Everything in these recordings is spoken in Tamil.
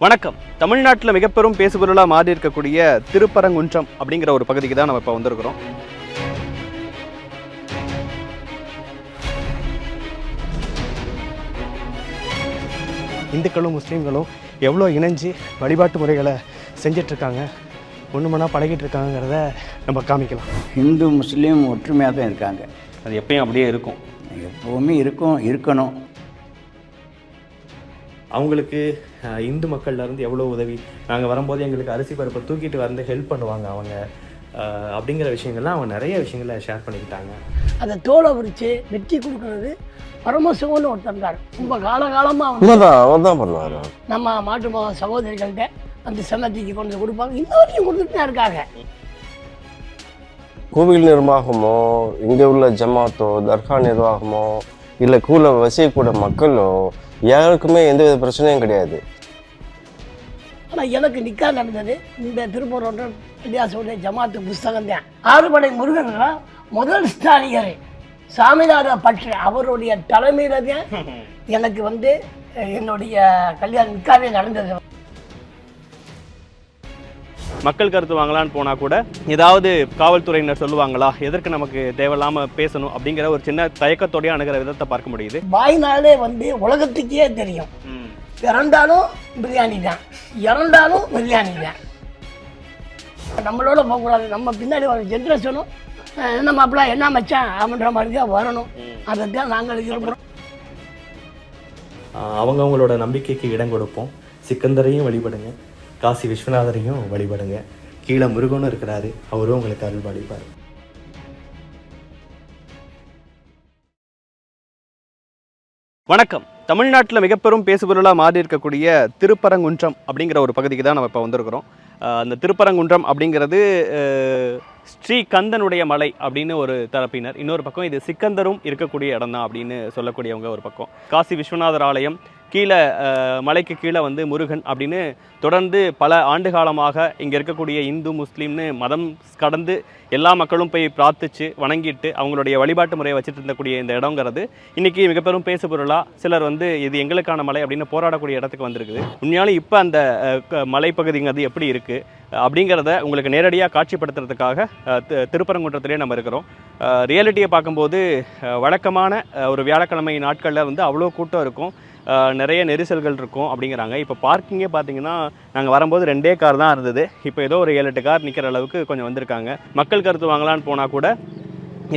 வணக்கம். தமிழ்நாட்டில் மிகப்பெரும் பேசுபொருளாக மாறி இருக்கக்கூடிய திருப்பரங்குன்றம் அப்படிங்கிற ஒரு பகுதிக்கு தான் நம்ம இப்போ வந்திருக்கிறோம். இந்துக்களும் முஸ்லீம்களும் எவ்வளோ இணைஞ்சு வழிபாட்டு முறைகளை செஞ்சிட்ருக்காங்க, ஒன்று மணி பழகிட்டு இருக்காங்கிறத நம்ம காமிக்கலாம். இந்து முஸ்லீம் ஒற்றுமையாக தான் இருக்காங்க. அது எப்பயும் அப்படியே இருக்கும், எப்போவுமே இருக்கணும். அவங்களுக்கு இந்து மக்கள்லேருந்து எவ்வளோ உதவி, நாங்கள் வரும்போது எங்களுக்கு அரிசி பருப்பை தூக்கிட்டு வந்து ஹெல்ப் பண்ணுவாங்க அவங்க, அப்படிங்கிற விஷயங்கள்லாம் அவங்க நிறைய விஷயங்களை ஷேர் பண்ணிக்கிட்டாங்க. அதை தோலை உரித்து வெட்டி கொடுக்குறது பரமசிவன்னு ஒருத்தர் இருந்தார். ரொம்ப காலகாலமாக பண்ணுவார். நம்ம மாட்டு சகோதரிகள்கிட்ட அந்த சன்னதிக்கு கொண்டு கொடுப்பாங்க. இன்ன வரைக்கும் கொடுத்துட்டு தான் இருக்காங்க. கோவில் நிர்வாகமோ, இங்கே உள்ள ஜமாத்தோ, தர்கா நிர்வாகமோ, இல்லை கூட வசிக்கக்கூட மக்களோ யாருக்குமே எந்த வித பிரச்சனையும் கிடையாது. ஆனால் எனக்கு நிக்கா நடந்தது இந்த திருப்பூரோட வித்தியாசோடைய ஜமாத்து புஸ்தகம் தான். ஆறுபடை முருகன்னா முதல் ஸ்தானிகர் சாமிநாத பற்று அவருடைய தலைமையில தான் எனக்கு என்னுடைய கல்யாணம் நிக்காவே நடந்தது. மக்கள் கருத்து வாங்கலான்னு போனால் கூட ஏதாவது காவல்துறையினர் சொல்லுவாங்களா, எதற்கு நமக்கு தேவையில்லாமல் பேசணும் அப்படிங்கிற ஒரு சின்ன தயக்கத்தோடைய அணுகிற விதத்தை பார்க்க முடியுது. வாய்னாலே உலகத்துக்கே தெரியும், பிறந்தாலும் பிரியாணி தான், இறந்தாலும் பிரியாணி தான். நம்மளோட போகக்கூடாது, நம்ம பின்னாடி ஒரு ஜென்ரேஷனும் நம்ம அப்படிலாம் என்ன மச்சான் அப்படின்ற மாதிரி தான் வரணும். அதை தான் நாங்கள் இருக்கிறோம். அவங்கவுங்களோட நம்பிக்கைக்கு இடம் கொடுப்போம். சிக்கந்தரையும் வழிபடுங்க, காசி விஸ்வநாதரையும் வழிபடுங்க, கீழே முருகனும் இருக்கிறாரு, அவரும் உங்களுக்கு அருள் பாலிப்பார். வணக்கம். தமிழ்நாட்டில் மிகப்பெரும் பேசுபொருளாக மாறி இருக்கக்கூடிய திருப்பரங்குன்றம் அப்படிங்கிற ஒரு பகுதிக்கு தான் நம்ம இப்போ வந்திருக்கிறோம். அந்த திருப்பரங்குன்றம் அப்படிங்கிறது ஸ்ரீ கந்தனுடைய மலை அப்படின்னு ஒரு தரப்பினர், இன்னொரு பக்கம் இது சிக்கந்தரும் இருக்கக்கூடிய இடம் தான் அப்படின்னு சொல்லக்கூடியவங்க ஒரு பக்கம். காசி விஸ்வநாதர் ஆலயம், கீழே மலைக்கு கீழே முருகன் அப்படின்னு தொடர்ந்து பல ஆண்டு காலமாக இங்கே இருக்கக்கூடிய இந்து முஸ்லீம்னு மதம் கடந்து எல்லா மக்களும் போய் பிரார்த்திச்சு வணங்கிட்டு அவங்களுடைய வழிபாட்டு முறையை வச்சுட்டு இருந்தக்கூடிய இந்த இடங்கிறது இன்றைக்கி மிகப்பெரும் பேசுபொருளாக சிலர் இது எங்களுக்கான மலை அப்படின்னு போராடக்கூடிய இடத்துக்கு வந்திருக்குது. உண்மையாலும் இப்போ அந்த மலைப்பகுதிங்கிறது எப்படி இருக்குது அப்படிங்கிறத உங்களுக்கு நேரடியாக காட்சிப்படுத்துறதுக்காக திருப்பரங்குன்றத்திலே நம்ம இருக்கிறோம். ரியாலிட்டியை பார்க்கும்போது வழக்கமான ஒரு வியாழக்கிழமை நாட்களில் அவ்வளோ கூட்டம் இருக்கும், நிறைய நெரிசல்கள் இருக்கும் அப்படிங்கிறாங்க. இப்போ பார்க்கிங்கே பார்த்தீங்கன்னா நாங்கள் வரும்போது 2 கார் தான் இருந்தது, இப்போ ஏதோ ஒரு 7-8 கார் நிற்கிற அளவுக்கு கொஞ்சம் வந்திருக்காங்க. மக்கள் கருத்து வாங்கலான்னு போனால் கூட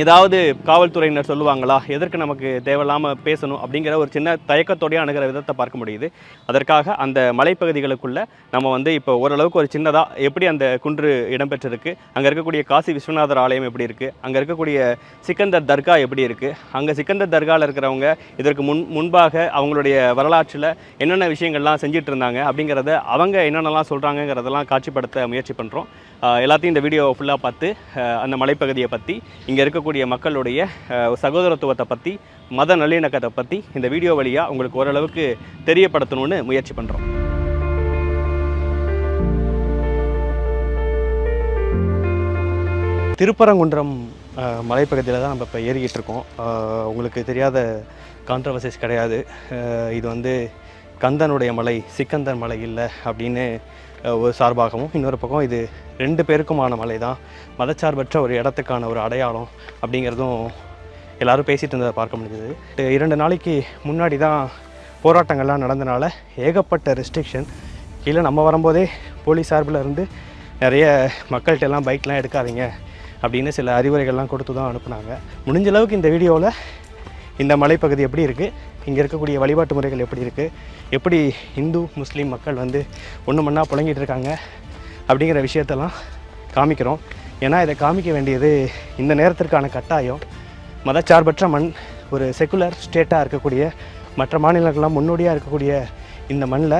ஏதாவது காவல்துறையினர் சொல்லுவாங்களா, எதற்கு நமக்கு தேவையில்லாமல் பேசணும் அப்படிங்கிற ஒரு சின்ன தயக்கத்தோடைய அணுகிற விதத்தை பார்க்க முடியுது. அதற்காக அந்த மலைப்பகுதிகளுக்குள்ளே நம்ம இப்போ ஓரளவுக்கு ஒரு சின்னதாக எப்படி அந்த குன்று இடம்பெற்றிருக்கு, அங்கே இருக்கக்கூடிய காசி விஸ்வநாதர் ஆலயம் எப்படி இருக்குது, அங்கே இருக்கக்கூடிய சிக்கந்தர் தர்கா எப்படி இருக்குது, அங்கே சிக்கந்தர் தர்காவில் இருக்கிறவங்க இதற்கு முன்பாக அவங்களுடைய வரலாற்றில் என்னென்ன விஷயங்கள்லாம் செஞ்சுட்டு இருந்தாங்க அப்படிங்கிறத அவங்க என்னென்னலாம் சொல்கிறாங்கங்கிறதெல்லாம் காட்சிப்படுத்த முயற்சி பண்ணுறோம். எல்லாத்தையும் இந்த வீடியோ ஃபுல்லாக பார்த்து அந்த மலைப்பகுதியை பற்றி, இங்கே இருக்கக்கூடிய மக்களுடைய சகோதரத்துவத்தை பற்றி, மத நல்லிணக்கத்தை பற்றி இந்த வீடியோ வழியாக உங்களுக்கு ஓரளவுக்கு தெரியப்படுத்தணும்னு முயற்சி பண்ணுறோம். திருப்பரங்குன்றம் மலைப்பகுதியில் தான் நம்ம இப்போ ஏறிக்கிட்டு இருக்கோம். உங்களுக்கு தெரியாத கான்ட்ரவர்சிஸ் கிடையாது. இது கந்தனுடைய மலை, சிக்கந்தன் மலை இல்லை அப்படின்னு ஒரு சார்பாகவும், இன்னொரு பக்கம் இது 2 பேருக்குமான மலை தான், மதச்சார்பற்ற ஒரு இடத்துக்கான ஒரு அடையாளம் அப்படிங்கிறதும் எல்லோரும் பேசிகிட்டு இருந்ததை பார்க்க முடியுது. 2 நாளைக்கு முன்னாடி தான் போராட்டங்கள்லாம் நடந்தனால ஏகப்பட்ட ரெஸ்ட்ரிக்ஷன். கீழே நம்ம வரும்போதே போலீஸ் சார்பில் இருந்து நிறைய மக்கள்கிட்ட எல்லாம் பைக்லாம் எடுக்காதீங்க அப்படின்னு சில அறிவுரைகள்லாம் கொடுத்து தான் அனுப்புனாங்க. முடிஞ்ச அளவுக்கு இந்த வீடியோவில் இந்த மலைப்பகுதி எப்படி இருக்குது, இங்கே இருக்கக்கூடிய வழிபாட்டு முறைகள் எப்படி இருக்குது, எப்படி இந்து முஸ்லீம் மக்கள் ஒன்று மண்ணாக புழங்கிட்டு இருக்காங்க அப்படிங்கிற விஷயத்தெல்லாம் காமிக்கிறோம். ஏன்னா இதை காமிக்க வேண்டியது இந்த நேரத்திற்கான கட்டாயம். மதச்சார்பற்ற மண், ஒரு செக்குலர் ஸ்டேட்டாக இருக்கக்கூடிய, மற்ற மாநிலங்கள்லாம் முன்னோடியாக இருக்கக்கூடிய இந்த மண்ணில்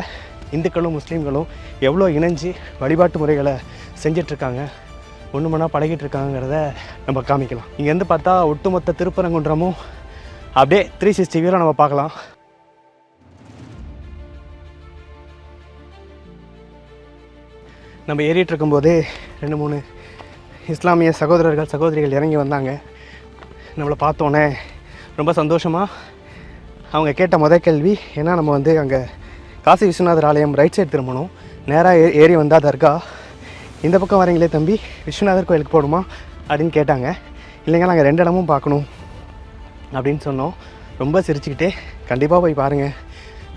இந்துக்களும் முஸ்லீம்களும் எவ்வளோ இணைஞ்சு வழிபாட்டு முறைகளை செஞ்சிட்ருக்காங்க, ஒன்று மண்ணாக பழகிட்டு இருக்காங்கிறத நம்ம காமிக்கலாம். இங்கேருந்து பார்த்தா ஒட்டுமொத்த திருப்பரங்குன்றமும் அப்படியே 360 வியூவில் நம்ம பார்க்கலாம். நம்ம ஏறிட்டு இருக்கும்போதே 2-3 இஸ்லாமிய சகோதரிகள் இறங்கி வந்தாங்க. நம்மளை பார்த்தோன்னே ரொம்ப சந்தோஷமாக அவங்க கேட்ட கேள்வி, ஏன்னா நம்ம அங்கே காசி விஸ்வநாதர் ஆலயம் ரைட் சைடு திரும்பணும். நேராக ஏறி வந்தால் தர்கா. இந்த பக்கம் வரீங்களே தம்பி, விஸ்வநாதர் கோயிலுக்கு போகணுமா அப்படின்னு கேட்டாங்க. இல்லைங்க, நாங்கள் 2 இடமும் பார்க்கணும் அப்படின்னு சொன்னோம். ரொம்ப சிரிச்சுக்கிட்டே கண்டிப்பாக போய் பாருங்கள்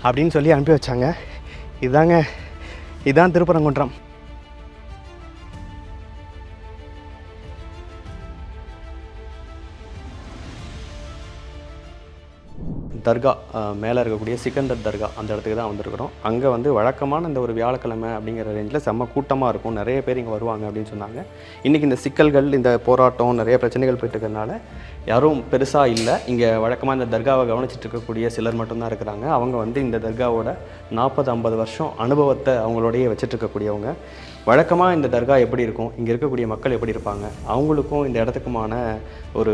அப்படின்னு சொல்லி அனுப்பி வச்சாங்க. இதுதான் திருப்பரங்குன்றம். தர்கா மேலே இருக்கக்கூடிய சிக்கந்தர் தர்கா அந்த இடத்துக்கு தான் வந்திருக்கிறோம். அங்கே வந்து வழக்கமான இந்த ஒரு வியாழக்கிழமை அப்படிங்கிற ரேஞ்சில் செம்ம கூட்டமாக இருக்கும், நிறைய பேர் இங்கே வருவாங்க அப்படின்னு சொன்னாங்க. இன்றைக்கி இந்த சிக்கல்கள், இந்த போராட்டம், நிறைய பிரச்சனைகள் போயிட்டு இருக்கிறதுனால யாரும் பெருசாக இல்லை. இங்கே வழக்கமாக இந்த தர்காவை கவனிச்சிட்டு இருக்கக்கூடிய சிலர் மட்டும்தான் இருக்கிறாங்க. அவங்க வந்து இந்த தர்காவோட 40-50 வருஷம் அனுபவத்தை அவங்களோடையே வச்சுட்டு இருக்கக்கூடியவங்க. வழக்கமாக இந்த தர்கா எப்படி இருக்கும், இங்கே இருக்கக்கூடிய மக்கள் எப்படி இருப்பாங்க, அவங்களுக்கும் இந்த இடத்துக்குமான ஒரு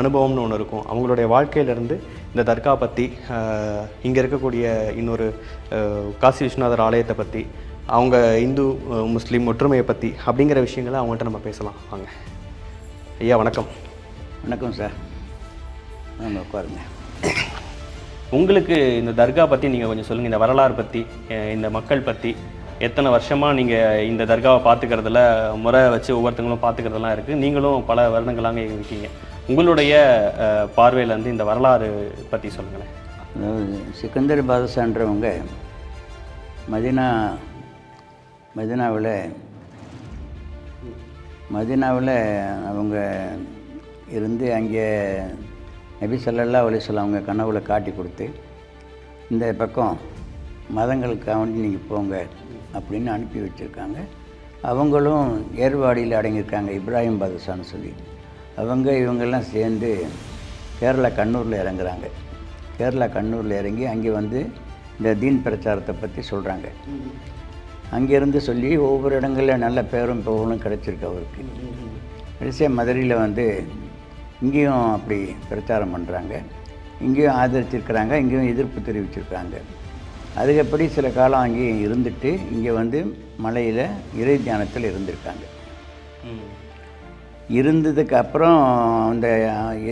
அனுபவம்னு ஒன்று இருக்கும். அவங்களுடைய வாழ்க்கையிலேருந்து இந்த தர்கா பற்றி, இங்கே இருக்கக்கூடிய இன்னொரு காசி விஸ்வநாதர் ஆலயத்தை பற்றி, அவங்க இந்து முஸ்லீம் ஒற்றுமையை பற்றி அப்படிங்கிற விஷயங்களை அவங்கள்ட்ட நம்ம பேசலாம். வாங்க ஐயா, வணக்கம். வணக்கம் சார், வாங்க உட்காருங்க. உங்களுக்கு இந்த தர்கா பற்றி நீங்கள் கொஞ்சம் சொல்லுங்கள். இந்த வரலாறு பற்றி, இந்த மக்கள் பற்றி, எத்தனை வருஷமாக நீங்கள் இந்த தர்காவை பார்த்துக்கிறதுல முறை வச்சு ஒவ்வொருத்தங்களும் பார்த்துக்கிறதுலாம் இருக்குது. நீங்களும் பல வருடங்களாக இங்கே இருக்கீங்க. உங்களுடைய பார்வையிலேருந்து இந்த வரலாறு பற்றி சொல்லுங்களேன். அதாவது சிக்கந்தர் பாதுஷான்றவங்க மதீனாவில் அவங்க இருந்து அங்கே நபி ஸல்லல்லாஹு அலைஹி வஸல்லம் அவங்க கனவுல காட்டி கொடுத்து, இந்த பக்கம் மதங்களுக்காக வேண்டி நீங்கள் போங்க அப்படின்னு அனுப்பி வச்சுருக்காங்க. அவங்களும் ஏர்வாடியில் அடங்கியிருக்காங்க, இப்ராஹிம் பாதுஷான்னு சொல்லி. இவங்கெல்லாம் சேர்ந்து கேரளா கண்ணூரில் இறங்குறாங்க. கேரளா கண்ணூரில் இறங்கி அங்கே வந்து இந்த தீன் பிரச்சாரத்தை பற்றி சொல்கிறாங்க. அங்கேருந்து சொல்லி ஒவ்வொரு இடங்களில் நல்ல பேரும் புகழும் கிடச்சிருக்கு அவருக்கு. கடைசியாக மதுரையில் வந்து இங்கேயும் அப்படி பிரச்சாரம் பண்ணுறாங்க. இங்கேயும் ஆதரிச்சிருக்கிறாங்க, இங்கேயும் எதிர்ப்பு தெரிவிச்சிருக்காங்க. அதுக்கப்படி சில காலம் அங்கேயும் இருந்துட்டு இங்கே வந்து மலையில் இறை தியானத்தில் இருந்திருக்காங்க. இருந்ததுக்கு அப்புறம் அந்த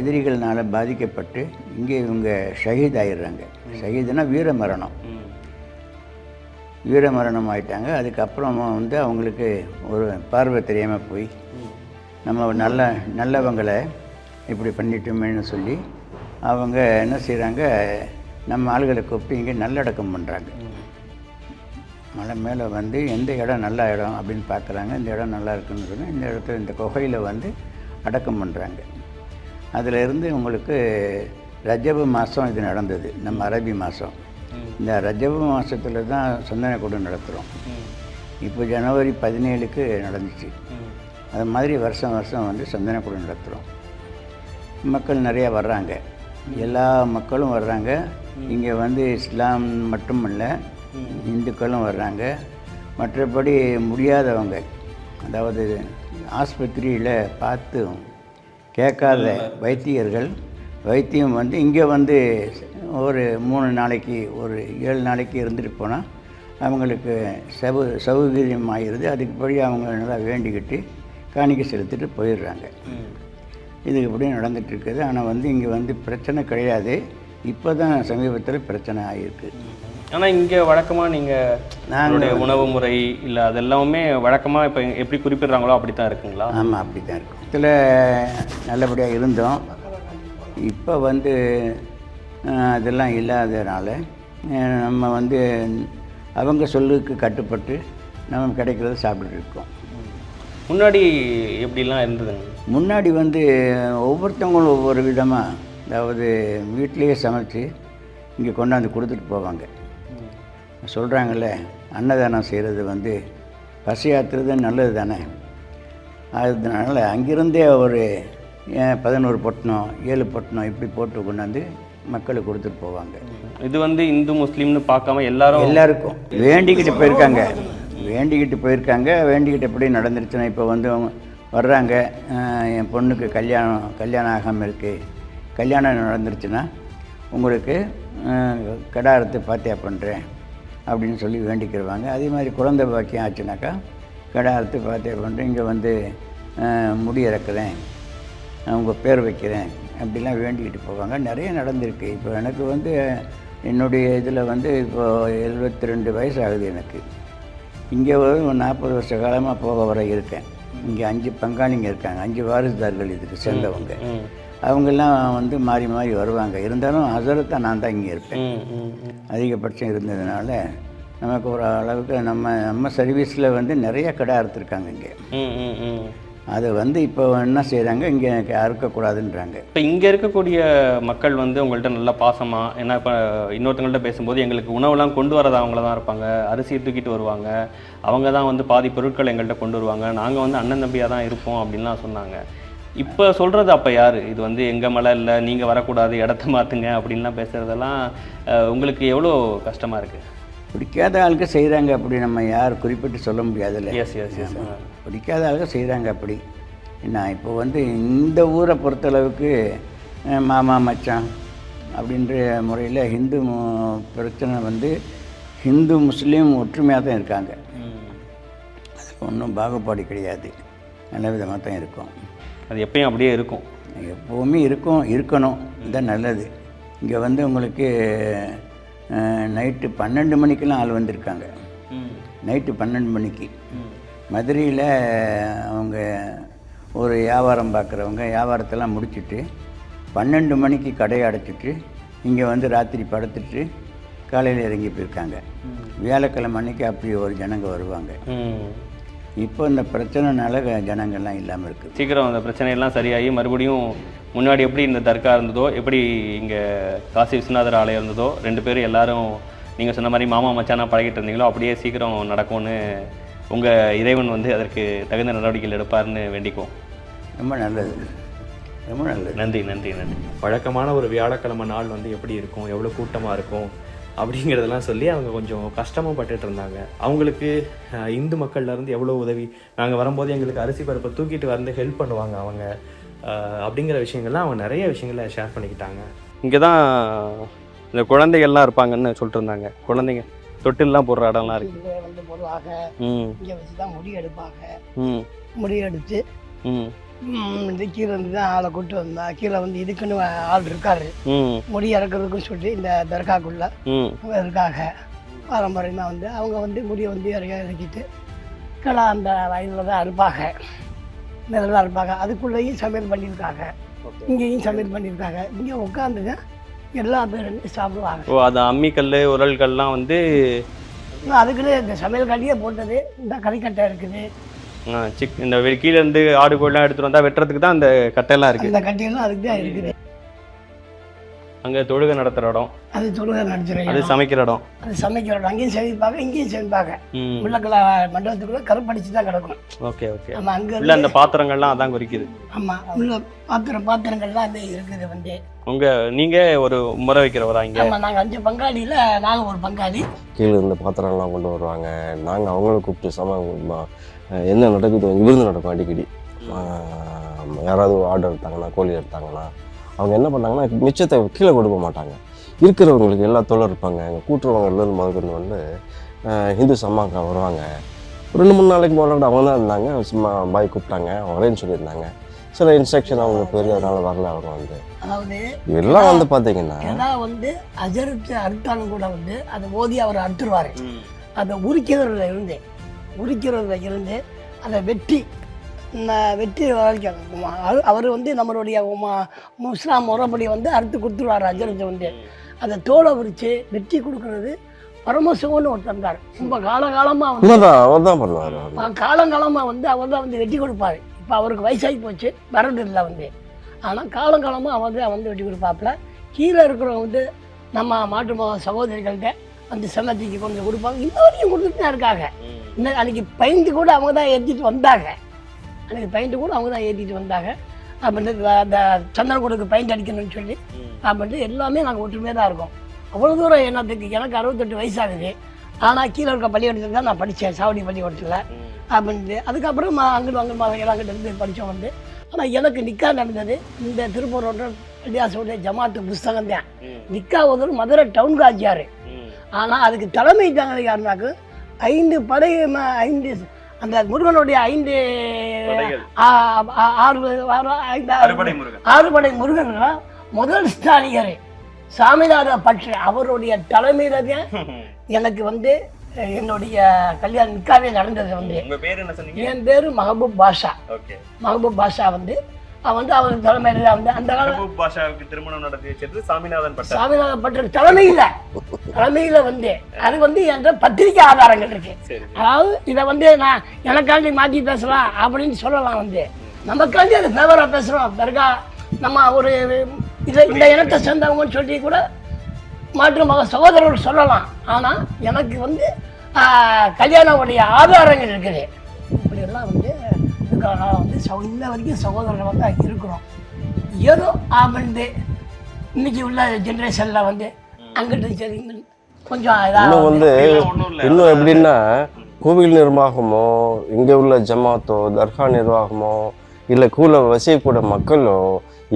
எதிரிகள்னால் பாதிக்கப்பட்டு இங்கே இவங்க ஷஹீத் ஆகிடுறாங்க. ஷஹீதுனா வீரமரணம் ஆயிட்டாங்க. அதுக்கப்புறம் வந்து அவங்களுக்கு ஒரு பார்வை தெரியாமல் போய் நம்ம நல்லவங்களை இப்படி பண்ணிட்டோமேன்னு சொல்லி அவங்க என்ன செய்கிறாங்க, நம்ம ஆளுகளை கூப்பிட்டு இங்கே நல்லடக்கம் பண்ணுறாங்க. மலை மேலே வந்து எந்த இடம் நல்ல இடம் அப்படின்னு பார்க்குறாங்க. இந்த இடம் நல்லா இருக்குன்னு சொல்லி இந்த இடத்துல இந்த குகையில் வந்து அடக்கம் பண்ணுறாங்க. அதில் இருந்து உங்களுக்கு ரஜபு மாதம் இது நடந்தது, நம்ம அரபி மாதம். இந்த ரஜபு மாதத்தில் தான் சந்தனக்கூடு நடத்துகிறோம். இப்போ ஜனவரி 17க்கு நடந்துச்சு. அது மாதிரி வருஷம் வந்து சந்தனக்கூடு நடத்துகிறோம். மக்கள் நிறையா வர்றாங்க, எல்லா மக்களும் வர்றாங்க. இங்கே வந்து இஸ்லாம் மட்டுமல்ல, இந்துக்களும் வர்றாங்க. மற்றபடி முடியாதவங்க, அதாவது ஆஸ்பத்திரியில் பார்த்து கேட்காத வைத்தியம் வந்து இங்கே வந்து ஒரு 3 நாளைக்கு ஒரு 7 நாளைக்கு இருந்துட்டு போனால் அவங்களுக்கு சௌகரியம் ஆகிடுது. அதுக்குப்படி அவங்க நல்லா வேண்டிக்கிட்டு காணிக்கை செலுத்திட்டு போயிடுறாங்க. இதுக்கு இப்படி நடந்துட்டு இருக்குது. ஆனால் வந்து இங்கே வந்து பிரச்சனை கிடையாது. இப்போ தான் சமீபத்தில் பிரச்சனை ஆகியிருக்கு. ஆனால் இங்கே வழக்கமாக நீங்கள் உணவு முறை இல்லை அதெல்லாமே வழக்கமாக இப்போ எப்படி குறிப்பிடுறாங்களோ அப்படி தான் இருக்குங்களா? ஆமாம், அப்படி தான் இருக்கும். இதில் நல்லபடியாக இருந்தோம். இப்போ வந்து அதெல்லாம் இல்லாததுனால நம்ம வந்து அவங்க சொல்லுக்கு கட்டுப்பட்டு நம்ம கிடைக்கிறத சாப்பிட்டுட்டு இருக்கோம். முன்னாடி எப்படிலாம் இருந்ததுங்க? முன்னாடி வந்து ஒவ்வொருத்தவங்களும் ஒவ்வொரு விதமாக, அதாவது வீட்டிலையே சமைச்சு இங்கே கொண்டாந்து கொடுத்துட்டு போவாங்க. சொல்கிறாங்கல்ல, அன்னதானம் செய்கிறது வந்து பசியாற்றுறது நல்லது தானே. அதனால அங்கிருந்தே ஒரு 11 பொட்டணம் 7 பொட்டணம் இப்படி போட்டு கொண்டாந்து மக்களுக்கு கொடுத்துட்டு போவாங்க. இது வந்து இந்து முஸ்லீம்னு பார்க்காம எல்லாருக்கும் வேண்டிக்கிட்டு போயிருக்காங்க. வேண்டிக்கிட்டு எப்படி நடந்துருச்சுன்னா, இப்போ வந்து அவங்க வர்றாங்க, என் பொண்ணுக்கு கல்யாணம் ஆகாமல் இருக்குது, கல்யாணம் நடந்துருச்சுன்னா உங்களுக்கு கடா அறுத்து பாத்தியா பண்ணுறேன் அப்படின்னு சொல்லி வேண்டிக்கிடுவாங்க. அதே மாதிரி குழந்தை பாக்கியம் ஆச்சுனாக்கா கடா அறுத்து பாத்தியா பண்ணுறேன், இங்கே வந்து முடி இறக்குறேன், அவங்க பேர் வைக்கிறேன், அப்படிலாம் வேண்டிக்கிட்டு போவாங்க. நிறைய நடந்திருக்கு. இப்போ எனக்கு வந்து என்னுடைய இதில் வந்து இப்போ 72 வயசு ஆகுது எனக்கு. இங்கே ஒரு 40 வருஷ காலமாக போக வர இருக்கேன். இங்கே 5 பங்காளிங்க இருக்காங்க, 5 வாரிசுதார்கள் இதுக்கு சேர்ந்தவங்க. அவங்கெல்லாம் வந்து மாறி மாறி வருவாங்க. இருந்தாலும் ஹசரத்தாக நான் தான் இங்கே இருப்பேன். அதிகபட்சம் இருந்ததுனால நமக்கு ஒரு அளவுக்கு நம்ம சர்வீஸில் வந்து நிறைய கடை அறுத்துருக்காங்க இங்கே. அதை வந்து இப்போ என்ன செய்கிறாங்க, இங்கே அறுக்கக்கூடாதுன்றாங்க. இப்போ இங்கே இருக்கக்கூடிய மக்கள் வந்து உங்கள்கிட்ட நல்லா பாசமாக, ஏன்னா இப்போ இன்னொருத்தங்கள்ட்ட பேசும்போது எங்களுக்கு உணவுலாம் கொண்டு வரது அவங்கள தான் இருப்பாங்க, அரிசியை தூக்கிட்டு வருவாங்க, அவங்க தான் வந்து பாதி பொருட்கள் எங்கள்கிட்ட கொண்டு வருவாங்க, நாங்கள் வந்து அண்ணன் தம்பியாக தான் இருப்போம் அப்படின்லாம் சொன்னாங்க. இப்போ சொல்கிறது அப்போ யார்? இது வந்து எங்கள் மலை இல்லை, நீங்கள் வரக்கூடாது, இடத்த மாற்றுங்க அப்படின்லாம் பேசுகிறதெல்லாம் உங்களுக்கு எவ்வளோ கஷ்டமாக இருக்குது? பிடிக்காத ஆளுக்கு செய்கிறாங்க அப்படி, நம்ம யார் குறிப்பிட்டு சொல்ல முடியாதுல்ல. Yes yes yes. பிடிக்காத ஆளுக்கு செய்கிறாங்க அப்படி. நான் இப்போ வந்து இந்த ஊரை பொறுத்தளவுக்கு மாமா மச்சான் அப்படின்ற முறையில் ஹிந்து பிரச்சனை வந்து ஹிந்து முஸ்லீம் ஒற்றுமையாக தான் இருக்காங்க. அதுக்கு ஒன்றும் பாகுபாடு கிடையாது, நல்ல விதமாக தான் இருக்கும். அது எப்பயும் அப்படியே இருக்கும், எப்போவுமே இருக்கணும், இதுதான் நல்லது. இங்கே வந்து உங்களுக்கு நைட்டு 12 மணிக்கெல்லாம் ஆள் வந்திருக்காங்க. நைட்டு 12 மணிக்கு மதுரையில் அவங்க ஒரு வியாபாரம் பார்க்குறவங்க வியாபாரத்தெல்லாம் முடிச்சுட்டு 12 மணிக்கு கடையை அடைச்சிட்டு இங்கே வந்து ராத்திரி படுத்துட்டு காலையில் இறங்கி போயிருக்காங்க. வியாழக்கிழமை அன்னைக்கு அப்படி ஒரு ஜனங்க வருவாங்க. இப்போ இந்த பிரச்சனைனால ஜனங்கள்லாம் இல்லாமல் இருக்குது. சீக்கிரம் அந்த பிரச்சனையெல்லாம் சரியாகி மறுபடியும் முன்னாடி எப்படி இந்த தர்கா இருந்ததோ, எப்படி இங்கே காசி விஸ்வநாதர் ஆலயம் இருந்ததோ, 2 பேரும் எல்லாரும் நீங்கள் சொன்ன மாதிரி மாமா மச்சானா பழகிட்டு இருந்தீங்களோ அப்படியே சீக்கிரம் நடக்கும்னு உங்கள் இறைவன் வந்து அதற்கு தகுந்த நடவடிக்கைகள் எடுப்பார்னு வேண்டிக்குவோம். ரொம்ப நல்லது, ரொம்ப நல்லது. நன்றி நன்றி நன்றி. வழக்கமான ஒரு வியாழக்கிழமை நாள் வந்து எப்படி இருக்கும், எவ்வளோ கூட்டமாக இருக்கும் அப்படிங்கிறதெல்லாம் சொல்லி அவங்க கொஞ்சம் கஷ்டமும் பட்டுட்டு இருந்தாங்க. அவங்களுக்கு இந்து மக்கள்லேருந்து எவ்வளோ உதவி, நாங்கள் வரும்போது எங்களுக்கு அரிசி பருப்பை தூக்கிட்டு வந்து ஹெல்ப் பண்ணுவாங்க அவங்க, அப்படிங்கிற விஷயங்கள்லாம் அவங்க நிறைய விஷயங்களை ஷேர் பண்ணிக்கிட்டாங்க. இங்கே தான் இந்த குழந்தைகள்லாம் இருப்பாங்கன்னு சொல்லிட்டு இருந்தாங்க. குழந்தைங்க தொட்டில்லாம் போடுற இடம்லாம் இருக்கு. இங்கே வந்து பொதுவாக இங்கே வச்சு தான் முடி எடுப்பாங்க. முடி எடுத்து இந்த கீழே இருந்து தான் ஆளை கூட்டு வந்தா, கீழே வந்து இதுக்குன்னு ஆள் இருக்காரு முடி இறக்குறதுக்குன்னு சொல்லிட்டு இந்த தர்காக்குள்ள இருக்காங்க. பாரம்பரியமாக வந்து அவங்க வந்து முடியை வந்து இறக்கிட்டு கீழே அந்த வயதில் தான் அறுப்பாங்க, இதில் தான் இருப்பாங்க. அதுக்குள்ளேயும் சமையல் பண்ணியிருக்காங்க, இங்கேயும் சமையல் பண்ணியிருக்காங்க. இங்கே உட்காந்துங்க எல்லா பேரும் சாப்பிடுவாங்க. ஓ, அது அம்மிக்கல் உரல்கள்லாம் வந்து அதுக்குள்ளே இந்த சமையல் கட்டியே போட்டது. இந்த கறிக்கட்டை இருக்குது, இந்த கீழே இருந்து ஆடு கோழிலாம் எடுத்துட்டு வந்தா வெட்டுறதுக்கு தான் அந்த கட்டையெல்லாம் இருக்கு. இந்த கட்டையெல்லாம் அதுக்கு தான் இருக்குது. அங்கே தொழுகை நடத்துகிற இடம், அது தொழுகை நடத்துகிற அது சமைக்கிற இடம், அது சமைக்கிற இடம். அங்கேயும் சமைப்பாங்க, இங்கேயும் சமைப்பாங்க. உள்ளக்கல மண்டபத்துக்குள்ள கருப்படிச்சு தான் கிடக்கும். Okay okay. ஆமாம், அங்கே உள்ள அந்த பாத்திரங்கள்லாம் அதான் குறிக்குது. ஆமாம், உள்ள பாத்திரங்கள்லாம் அந்த இருக்குது வந்து. நீங்கள் ஒரு முறை வைக்கிறவரா இங்கே? ஆமாம், நாங்கள் 5 பங்காளியில் நாங்கள் ஒரு பங்காளி. கீழே இருந்த பாத்திரம்லாம் கொண்டு வருவாங்க. நாங்கள் அவங்கள கூப்பிட்டு என்ன நடக்குது, விருந்து நடக்கும் அடிக்கடி. யாராவது ஆர்டர் எடுத்தாங்கன்னா, கோழி எடுத்தாங்கன்னா அவங்க என்ன பண்ணாங்கன்னா மிச்சத்தை கீழே கொடுக்க மாட்டாங்க. இருக்கிறவங்களுக்கு எல்லா தொழில் இருப்பாங்க. எங்கள் கூட்டுறவங்கலேருந்து முதற்கொண்டு வந்து ஹிந்து சம்மாக்கா வருவாங்க. 2-3 நாளைக்கு முதல்ல அவங்க தான் இருந்தாங்க. சும்மா பாய் கூப்பிட்டாங்க, அவங்க வரேன்னு சொல்லியிருந்தாங்க. சில இன்ஸ்ட்ரக்ஷன் அவங்க பேர் அதனால வரல. அவங்க வந்து அதாவது எல்லாம் வந்து பார்த்தீங்கன்னா ஏதாவது வந்து அஜருக்கு அறுத்தாலும் கூட வந்து அதை ஓதி அவர் அறுத்துருவார். அதை உரிக்கிறதுல இருந்து அதை வெட்டி வரைக்கும் அவர் வந்து நம்மளுடைய முஸ்லாம் முறைப்படி வந்து அறுத்து கொடுத்துருவார். அஜரத்தை வந்து அதை தோலை உரித்து வெட்டி கொடுக்கறது பரமசிவன்னு ஒருத்தர் இருந்தார். ரொம்ப காலகாலமாக வந்து காலங்காலமாக வந்து அவர் தான் வந்து வெட்டி கொடுப்பார். இப்போ அவருக்கு வயசாகி போச்சு, வரது இல்லை வந்து. ஆனால் காலங்காலமாக அவர் தான் வந்து வெட்டி கொடுப்பாப்புல. கீழே இருக்கிறவங்க வந்து நம்ம மாட்டு சகோதரிகள்கிட்ட வந்து சமத்திக்கு கொண்டு கொடுப்பாங்க. இன்ன வரைக்கும் கொடுத்துட்டு தான் இருக்காங்க. இன்னும் அன்றைக்கி பெயிண்ட்டு கூட அவங்க தான் ஏற்றிட்டு வந்தாங்க. அப்படின்ட்டு அந்த சந்திரகோடுக்கு பெயிண்ட் அடிக்கணும்னு சொல்லி அப்படின்ட்டு எல்லாமே நாங்கள் ஒற்றுமையாக தான் இருக்கோம். அவ்வளோ தூரம் என்னத்துக்கு எனக்கு 68 வயசாகுது. ஆனால் கீழே இருக்க பள்ளிக்கூடத்தில் தான் நான் படித்தேன், சாவடி பள்ளிக்கூடத்தில் அப்படின்ட்டு. அதுக்கப்புறம் அங்கிட்டு இருந்து படித்தோம் வந்து. ஆனால் எனக்கு நிக்கா நடந்தது இந்த திருப்பூர் பள்ளியாசோடைய ஜமாத்து புஸ்தகம் தான். நிக்கா ஒரு மதுரை டவுன் காட்சியார். ஆனால் அதுக்கு தலைமை தாங்க யாருனாக்கு 5 படை 5 அந்த முருகனுடைய 5 ஆறுபடை முருகன் முதல் ஸ்தானிகர் சாமிநாத பற்று அவருடைய தலைமையில தான் எனக்கு வந்து என்னுடைய கல்யாணம் நிக்காவே நடந்தது வந்து. உங்க பேர் என்ன சொன்னீங்க? என் பேரு மஹபூப் பாஷா. ஓகே. மஹபூப் பாஷா வந்து அவர் தலைமையில தான் வந்து அந்த காலம் மஹபூப் பாஷாவுக்கு திருமணம் நடத்தி வச்சது சாமிநாதன் பட்டர். சாமிநாதன் பற்று தலைமையில வந்து அது வந்து என்ற பத்திரிகை ஆதாரங்கள் இருக்கு. அதாவது இதை வந்து நான் எனக்காண்டி மாற்றி பேசலாம் அப்படின்னு சொல்லலாம் வந்து. நமக்காண்டி அது ஃபேவரா பேசுறோம். தர்கா நம்ம ஒரு இந்த இனத்தை சேர்ந்தவங்கன்னு சொல்லி கூட மாற்று மக சகோதரர்கள் சொல்லலாம். ஆனால் எனக்கு வந்து கல்யாணமுடைய ஆதாரங்கள் இருக்குது. இப்படியெல்லாம் வந்து இதுக்காக வந்து இன்ன வரைக்கும் சகோதரர்களாக தான் இருக்கிறோம். ஏதோ வந்து இன்னைக்கு உள்ள ஜென்ரேஷனில் வந்து அங்கிட்டு சரி கொஞ்சம் இன்னும் வந்து இன்னும் எப்படின்னா கோவில் நிர்வாகமோ இங்கே உள்ள ஜமாத்தோ தர்கா நிர்வாகமோ இல்லை கூட வசியக்கூட மக்களோ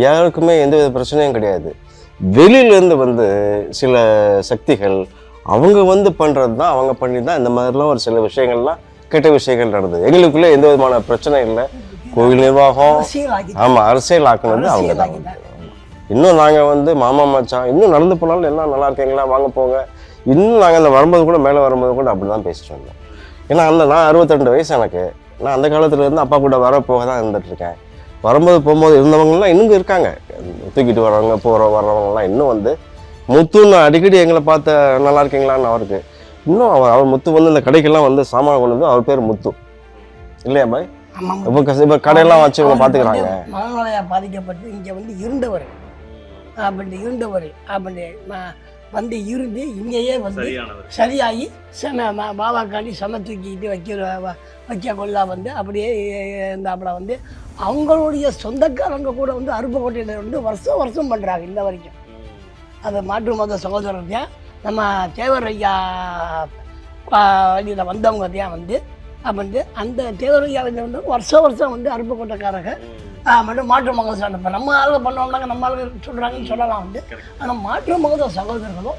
யாருக்குமே எந்தவித பிரச்சனையும் கிடையாது. வெளியிலேருந்து வந்து சில சக்திகள் அவங்க வந்து பண்ணுறது தான், அவங்க பண்ணி தான் இந்த மாதிரிலாம் ஒரு சில விஷயங்கள்லாம் கெட்ட விஷயங்கள் நடந்தது. எங்களுக்குள்ளே எந்த விதமான பிரச்சனை இல்லை. கோவில் நிர்வாகம் ஆமாம் அரசியல் ஆக்குனது அவங்க தான். இன்னும் நாங்கள் வந்து மாமா மச்சான் இன்னும் நடந்து போனாலும் எல்லாம் நல்லா இருக்கீங்களா வாங்க போங்க. இன்னும் நாங்கள் அந்த வரும்போது கூட மேலே வரும்போது கூட அப்படி தான் பேசிட்டு வந்தோம். ஏன்னா நான் 62 வயசு எனக்கு. நான் அந்த காலத்துலேருந்து அப்பா கூட வர போக தான் இருந்துகிட்ருக்கேன். வரும்போது போகும்போது இருந்தவங்கலாம் இன்னும் இருக்காங்க. தூக்கிட்டு வர்றவங்க வர்றவங்கலாம் இன்னும் வந்து முத்துன்னு அடிக்கடி எங்களை பார்த்த நல்லா இருக்கீங்களான்னு அவருக்கு இன்னும் அவர் முத்து வந்து இந்த கடைக்கெல்லாம் வந்து சாமான் கொண்டு வந்து அவர் பேர் முத்து இல்லையா பாய்? இப்போ கடையெல்லாம் வச்சு இவங்க பார்த்துக்கிறாங்க. மனநோயால் பாதிக்கப்பட்டு இங்கே வந்து இருந்தவர் வந்து இருந்து இங்கேயே வந்து சரியாகி பாபாக்காண்டி சம தூக்கிட்டு வைக்க கொள்ளா வந்து அப்படியே இருந்தாப்புல வந்து அவங்களுடைய சொந்தக்காரங்க கூட வந்து அருப்புக்கோட்டையில் வந்து வருஷம் பண்ணுறாங்க இன்ன வரைக்கும். அது மாற்று மத சகோதரர் தான் நம்ம தேவர் ஐயா வழியில் வந்தவங்க தான் வந்து அந்த தேவர் ஐயா வந்து வருஷம் வந்து அருப்புக்கோட்டைக்காரங்க மட்டும் மாற்று மத இப்போ நம்ம ஆளுங்க பண்ணோம்னாங்க நம்ம ஆளுங்க சொல்கிறாங்கன்னு சொல்லலாம் வந்து. ஆனால் மாற்று மத சகோதரர்களும்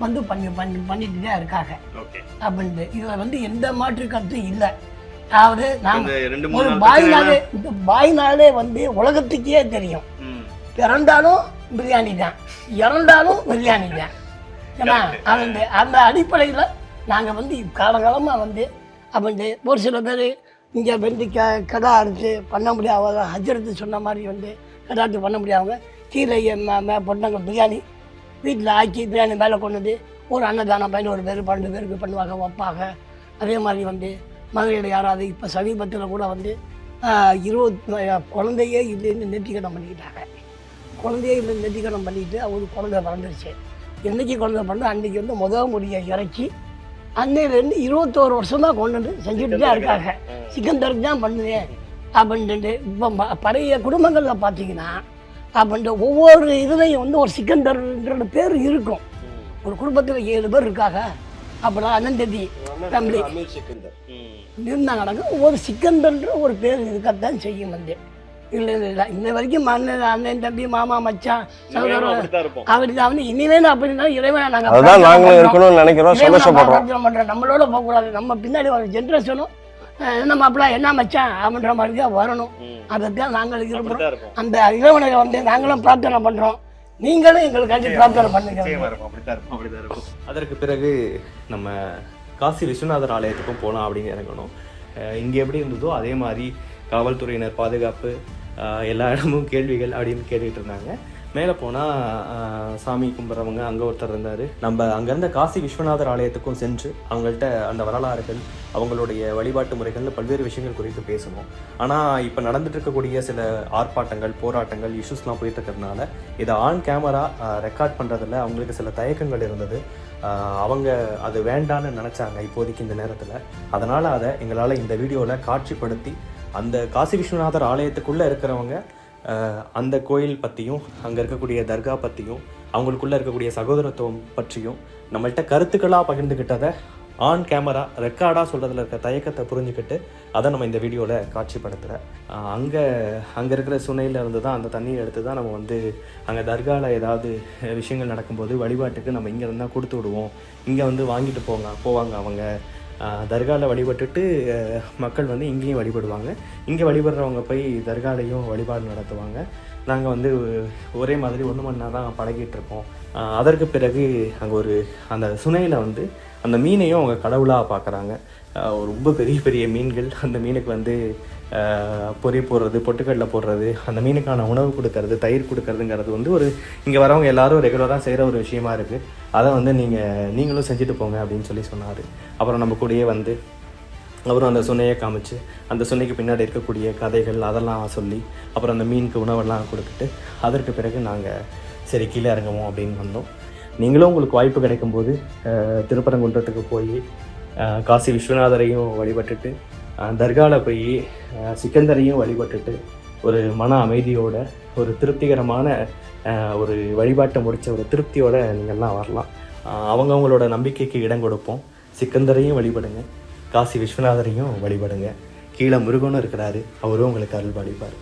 வந்து பண்ணிட்டு தான் இருக்காங்க அப்படின்ட்டு. இதில் வந்து எந்த மாற்று கருத்தும் இல்லை. அதாவது நாங்கள் ஒரு பாய்னாலே வந்து உலகத்துக்கே தெரியும். பிறந்தாலும் பிரியாணி தான், இறந்தாலும் பிரியாணி தான். ஏன்னா அந்த அடிப்படையில் நாங்கள் வந்து காலகாலமாக வந்து அப்படின்ட்டு ஒரு சில பேர் இங்கே வந்து கடா அறுத்து பண்ண முடியாத ஹஜ்ரத்து சொன்ன மாதிரி வந்து கடாத்து பண்ண முடியாதவங்க கீழே பொண்ணாங்க பிரியாணி வீட்டில் ஆக்கி பிரியாணி மேலே கொண்டு வந்து ஒரு அன்னதானம் 11 பேர் 12 பேருக்கு பண்ணுவாங்க வைப்பாங்க. அதே மாதிரி வந்து மதுரையில் யாராவது இப்போ சமீபத்தில் கூட வந்து 20 குழந்தையே இல்லைன்னு நெற்றிக்கடம் பண்ணிக்கிட்டாங்க. குழந்தையே இல்லை நெற்றிக்கடம் பண்ணிக்கிட்டு அவருக்கு குழந்தை பிறந்துருச்சு. என்றைக்கு குழந்தை பிறந்து அன்றைக்கி வந்து முதல் முடியை இறக்கி அன்னையிலேருந்து 21 வருஷம் தான் கொண்டு வந்து செஞ்சுட்டு தான் இருக்காங்க. சிக்கந்தருக்கு தான் பண்ணுவேன் அப்படின்ட்டு. இப்போ பழைய குடும்பங்களில் பார்த்தீங்கன்னா அப்படின்ட்டு ஒவ்வொரு இதுலையும் வந்து ஒரு சிக்கந்தர்ன்ற பேர் இருக்கும். ஒரு குடும்பத்தில் 7 பேர் இருக்காங்க அப்படின்னா அனந்ததி ஃபேமிலி இருந்தாங்கன்னாக்க ஒவ்வொரு சிக்கந்தர்ன்ற ஒரு பேர் இருக்கத்தான் செய்யும் வந்து. இல்லை இன்ன வரைக்கும் அண்ணன் தம்பி மாமா மச்சான் சகோதரர் அப்படிதான் வந்து இனிமேல் அப்படின்னா இறைவனை நாங்கள் பண்றோம். நம்மளோட போகக்கூடாது. நம்ம பின்னாடி ஒரு ஜென்ரேஷனும் நம்ம அப்படிலாம் என்ன மச்சான் அப்படின்ற மாதிரி தான் வரணும். அதைத்தான் நாங்கள் இருக்கிறோம். அந்த இறைவனை வந்து நாங்களும் பிரார்த்தனை பண்றோம். நீங்களும் எங்களுக்காண்டி பிரார்த்தனை பண்ணுங்க. அதற்கு பிறகு நம்ம காசி விஸ்வநாதர் ஆலயத்துக்கும் போகலாம் அப்படின்னு இறங்கணும். இங்கே எப்படி இருந்ததோ அதே மாதிரி காவல்துறையினர் பாதுகாப்பு எல்லா இடமும் கேள்விகள் அப்படின்னு கேட்டுட்டு இருந்தாங்க. மேலே போனால் சாமி கும்பிட்றவங்க அங்கே ஒருத்தர் இருந்தார். நம்ம அங்கேருந்த காசி விஸ்வநாதர் ஆலயத்துக்கும் சென்று அவங்கள்ட்ட அந்த வரலாறுகள் அவங்களுடைய வழிபாட்டு முறைகள்னு பல்வேறு விஷயங்கள் குறித்து பேசணும். ஆனால் இப்போ நடந்துட்டு இருக்கக்கூடிய சில ஆர்ப்பாட்டங்கள் போராட்டங்கள் இஷ்யூஸ்லாம் போயிட்டு இருக்கிறதுனால இதை ஆன் கேமரா ரெக்கார்ட் பண்ணுறதில் அவங்களுக்கு சில தயக்கங்கள் இருந்தது. அவங்க அது வேண்டான்னு நினச்சாங்க இப்போதைக்கு இந்த நேரத்தில். அதனால் அதை எங்களால் இந்த வீடியோவில் காட்சிப்படுத்தி அந்த காசி விஸ்வநாதர் ஆலயத்துக்குள்ளே இருக்கிறவங்க அந்த கோயில் பற்றியும் அங்கே இருக்கக்கூடிய தர்கா பற்றியும் அவங்களுக்குள்ளே இருக்கக்கூடிய சகோதரத்துவம் பற்றியும் நம்மள்கிட்ட கருத்துக்களாக பகிர்ந்துக்கிட்டதை ஆன் கேமரா ரெக்கார்டாக சொல்கிறதுல இருக்க தயக்கத்தை புரிஞ்சுக்கிட்டு அதை நம்ம இந்த வீடியோவில் காட்சிப்படுத்துகிறேன். அங்கே இருக்கிற சுனையில் இருந்து தான் அந்த தண்ணியை எடுத்து தான் நம்ம வந்து அங்கே தர்காவில் ஏதாவது விஷயங்கள் நடக்கும்போது வழிபாட்டுக்கு நம்ம இங்கே இருந்தால் கொடுத்து விடுவோம். இங்கே வந்து வாங்கிட்டு போவாங்க அவங்க தர்காவில் வழிபட்டுட்டு மக்கள் வந்து இங்கேயும் வழிபடுவாங்க. இங்கே வழிபடுறவங்க போய் தர்காலையும் வழிபாடு நடத்துவாங்க. நாங்கள் வந்து ஒரே மாதிரி 1 மணி நேரம் தான் பழகிட்டு இருப்போம். அதற்கு பிறகு அங்கே அந்த சுனையில் வந்து அந்த மீனையும் அவங்க கடவுளாக பார்க்குறாங்க. ரொம்ப பெரிய பெரிய மீன்கள். அந்த மீனுக்கு வந்து பொறி போடுறது, பொட்டுக்கடலை போடுறது, அந்த மீனுக்கான உணவு கொடுக்கறது, தயிர் கொடுக்கறதுங்கிறது வந்து இங்கே வரவங்க எல்லாரும் ரெகுலராக செய்கிற ஒரு விஷயமா இருக்குது. அதை வந்து நீங்களும் செஞ்சுட்டு போங்க அப்படின்னு சொன்னார். அப்புறம் நம்ம கூடயே வந்து அவரும் அந்த சுனையை காமிச்சு அந்த சுனைக்கு பின்னாடி இருக்கக்கூடிய கதைகள் அதெல்லாம் சொல்லி அப்புறம் அந்த மீனுக்கு உணவெல்லாம் கொடுத்துட்டு அதற்கு பிறகு நாங்கள் சரி கீழே இறங்குவோம் அப்படின்னு வந்தோம். நீங்களும் உங்களுக்கு வாய்ப்பு கிடைக்கும்போது திருப்பரங்குன்றத்துக்கு போய் காசி விஸ்வநாதரையும் வழிபட்டுட்டு தர்காவில் போய் சிக்கந்தரையும் வழிபட்டுட்டு ஒரு மன அமைதியோட ஒரு திருப்திகரமான ஒரு வழிபாட்டை முடித்த ஒரு திருப்தியோட நீங்கள்லாம் வரலாம். அவங்கவுங்களோட நம்பிக்கைக்கு இடம் கொடுப்போம். சிக்கந்தரையும் வழிபடுங்க, காசி விஸ்வநாதரையும் வழிபடுங்க. கீழே முருகனும் இருக்கிறாரு, அவரும் உங்களுக்கு அருள் பாலிப்பார்.